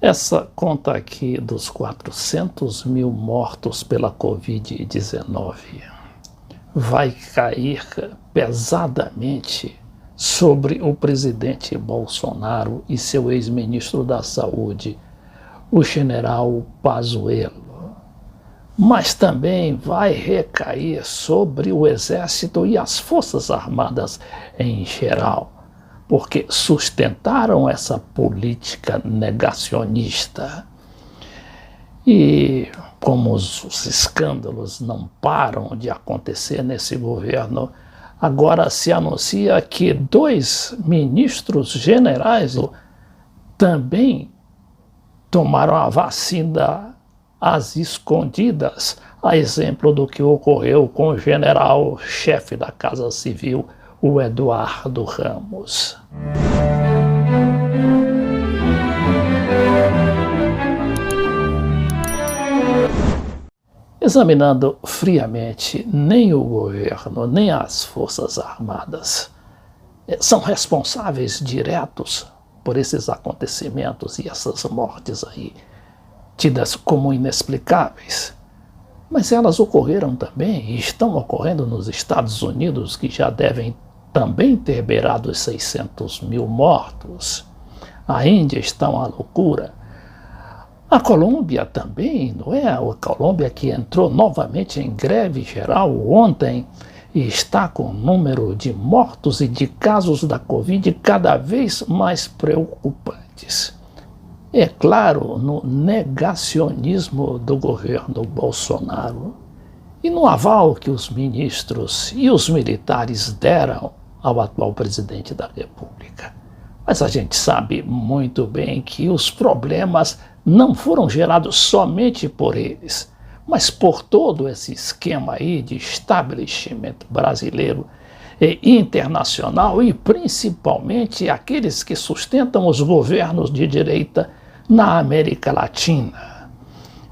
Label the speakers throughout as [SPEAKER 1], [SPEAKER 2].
[SPEAKER 1] Essa conta aqui dos 400 mil mortos pela Covid-19 vai cair pesadamente sobre o presidente Bolsonaro e seu ex-ministro da Saúde, o general Pazuello. Mas também vai recair sobre o Exército e as Forças Armadas em geral, porque sustentaram essa política negacionista. E como os escândalos não param de acontecer nesse governo, agora se anuncia que 2 ministros generais também tomaram a vacina às escondidas, a exemplo do que ocorreu com o general-chefe da Casa Civil, o Eduardo Ramos. Examinando friamente, nem o governo, nem as Forças Armadas são responsáveis diretos por esses acontecimentos e essas mortes aí, tidas como inexplicáveis. Mas elas ocorreram também e estão ocorrendo nos Estados Unidos, que já devem também ter beirado os 600 mil mortos. A Índia está uma loucura. A Colômbia também, não é? A Colômbia que entrou novamente em greve geral ontem e está com o número de mortos e de casos da Covid cada vez mais preocupantes. É claro, no negacionismo do governo Bolsonaro e no aval que os ministros e os militares deram ao atual presidente da República. Mas a gente sabe muito bem que os problemas não foram gerados somente por eles, mas por todo esse esquema aí de establishment brasileiro e internacional e principalmente aqueles que sustentam os governos de direita na América Latina.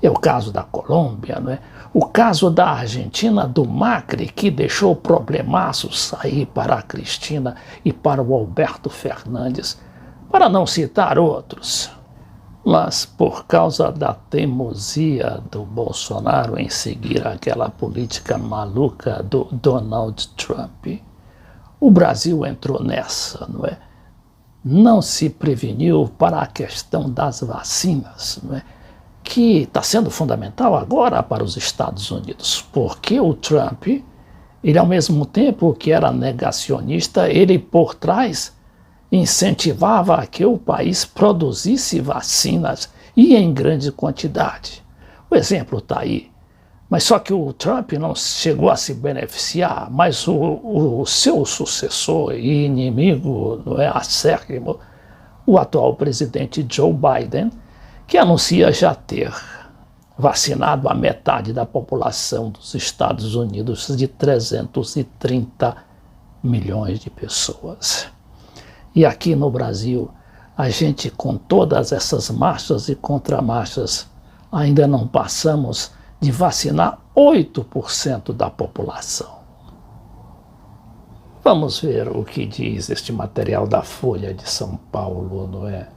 [SPEAKER 1] É o caso da Colômbia, não é? O caso da Argentina, do Macri, que deixou problemaços aí para a Cristina e para o Alberto Fernandes, para não citar outros. Mas por causa da teimosia do Bolsonaro em seguir aquela política maluca do Donald Trump, o Brasil entrou nessa, não é? Não se preveniu para a questão das vacinas, não é? Que está sendo fundamental agora para os Estados Unidos, porque o Trump, ele ao mesmo tempo que era negacionista, ele por trás incentivava a que o país produzisse vacinas e em grande quantidade. O exemplo está aí. Mas só que o Trump não chegou a se beneficiar, mas o seu sucessor e inimigo, não é, acérrimo, o atual presidente Joe Biden, que anuncia já ter vacinado a metade da população dos Estados Unidos, de 330 milhões de pessoas. E aqui no Brasil, a gente, com todas essas marchas e contramarchas, ainda não passamos de vacinar 8% da população. Vamos ver o que diz este material da Folha de São Paulo, não é?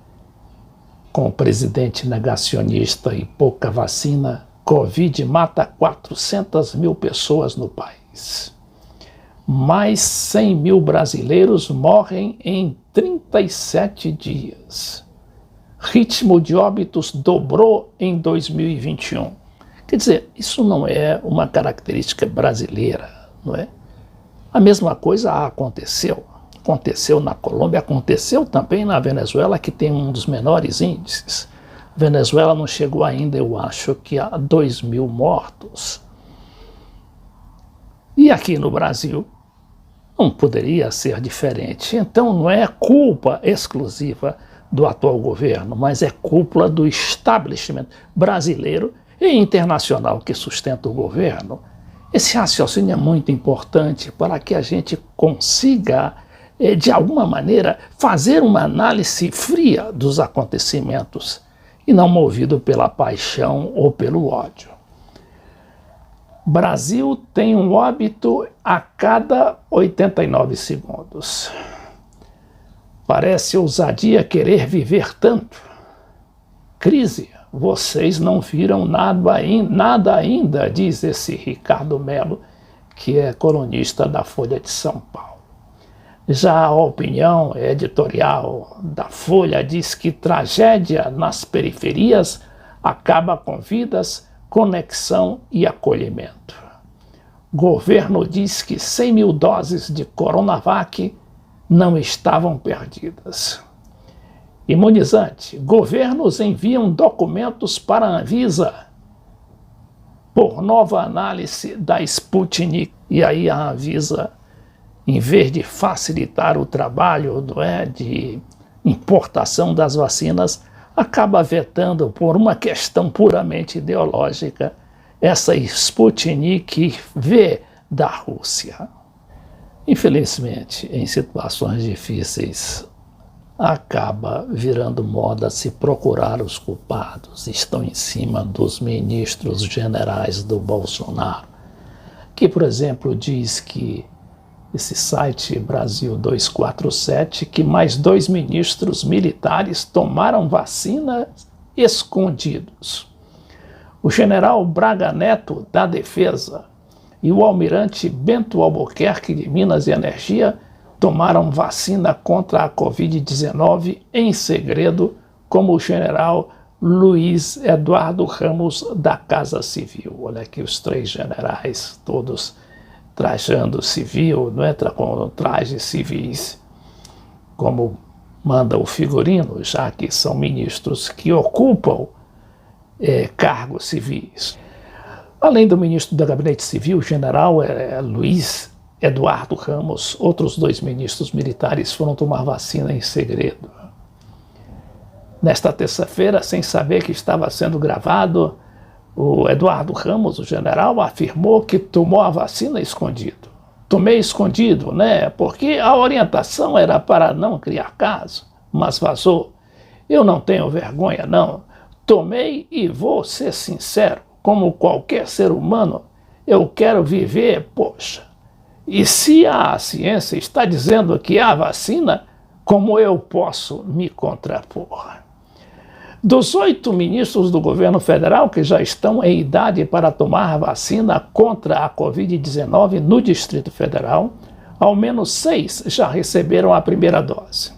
[SPEAKER 1] Com o presidente negacionista e pouca vacina, Covid mata 400 mil pessoas no país. Mais 100 mil brasileiros morrem em 37 dias. Ritmo de óbitos dobrou em 2021. Quer dizer, isso não é uma característica brasileira, não é? A mesma coisa aconteceu na Colômbia, aconteceu também na Venezuela, que tem um dos menores índices. A Venezuela não chegou ainda, eu acho, que a 2 mil mortos. E aqui no Brasil, não poderia ser diferente. Então não é culpa exclusiva do atual governo, mas é culpa do establishment brasileiro e internacional que sustenta o governo. Esse raciocínio é muito importante para que a gente consiga, de alguma maneira, fazer uma análise fria dos acontecimentos e não movido pela paixão ou pelo ódio. Brasil tem um óbito a cada 89 segundos. Parece ousadia querer viver tanto. crise, vocês não viram nada ainda, diz esse Ricardo Melo, que é colunista da Folha de São Paulo. Já a opinião editorial da Folha diz que tragédia nas periferias acaba com vidas, conexão e acolhimento. Governo diz que 100 mil doses de Coronavac não estavam perdidas. Imunizante. Governos enviam documentos para a Anvisa por nova análise da Sputnik. E aí a Anvisa, em vez de facilitar o trabalho de importação das vacinas, acaba vetando, por uma questão puramente ideológica, essa Sputnik V da Rússia. Infelizmente, em situações difíceis, acaba virando moda se procurar os culpados. Estão em cima dos ministros generais do Bolsonaro, que, por exemplo, diz que esse site Brasil 247, que mais 2 ministros militares tomaram vacinas escondidos. O general Braga Neto, da Defesa, e o almirante Bento Albuquerque, de Minas e Energia, tomaram vacina contra a Covid-19 em segredo, como o general Luiz Eduardo Ramos, da Casa Civil. Olha aqui os 3 generais, todos trajando civil, não é? Com trajes civis, como manda o figurino, já que são ministros que ocupam cargos civis. Além do ministro do Gabinete Civil, o general Luiz Eduardo Ramos, outros 2 ministros militares foram tomar vacina em segredo. Nesta terça-feira, sem saber que estava sendo gravado, o Eduardo Ramos, o general, afirmou que tomou a vacina escondido. Tomei escondido, né? Porque a orientação era para não criar caso, mas vazou. Eu não tenho vergonha, não. Tomei e vou ser sincero, como qualquer ser humano, eu quero viver, poxa. E se a ciência está dizendo que há vacina, como eu posso me contrapor? Dos 8 ministros do governo federal que já estão em idade para tomar vacina contra a Covid-19 no Distrito Federal, ao menos 6 já receberam a primeira dose.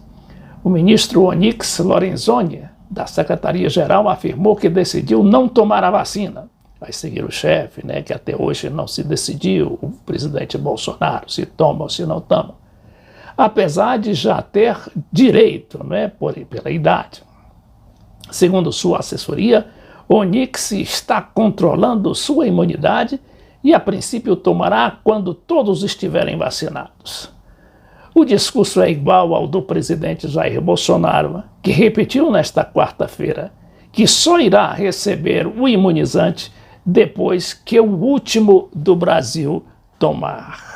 [SPEAKER 1] O ministro Onyx Lorenzoni, da Secretaria-Geral, afirmou que decidiu não tomar a vacina. Vai seguir o chefe, né, que até hoje não se decidiu, o presidente Bolsonaro, se toma ou se não toma. Apesar de já ter direito, né, pela idade. Segundo sua assessoria, Onyx está controlando sua imunidade e, a princípio, tomará quando todos estiverem vacinados. O discurso é igual ao do presidente Jair Bolsonaro, que repetiu nesta quarta-feira que só irá receber o imunizante depois que o último do Brasil tomar.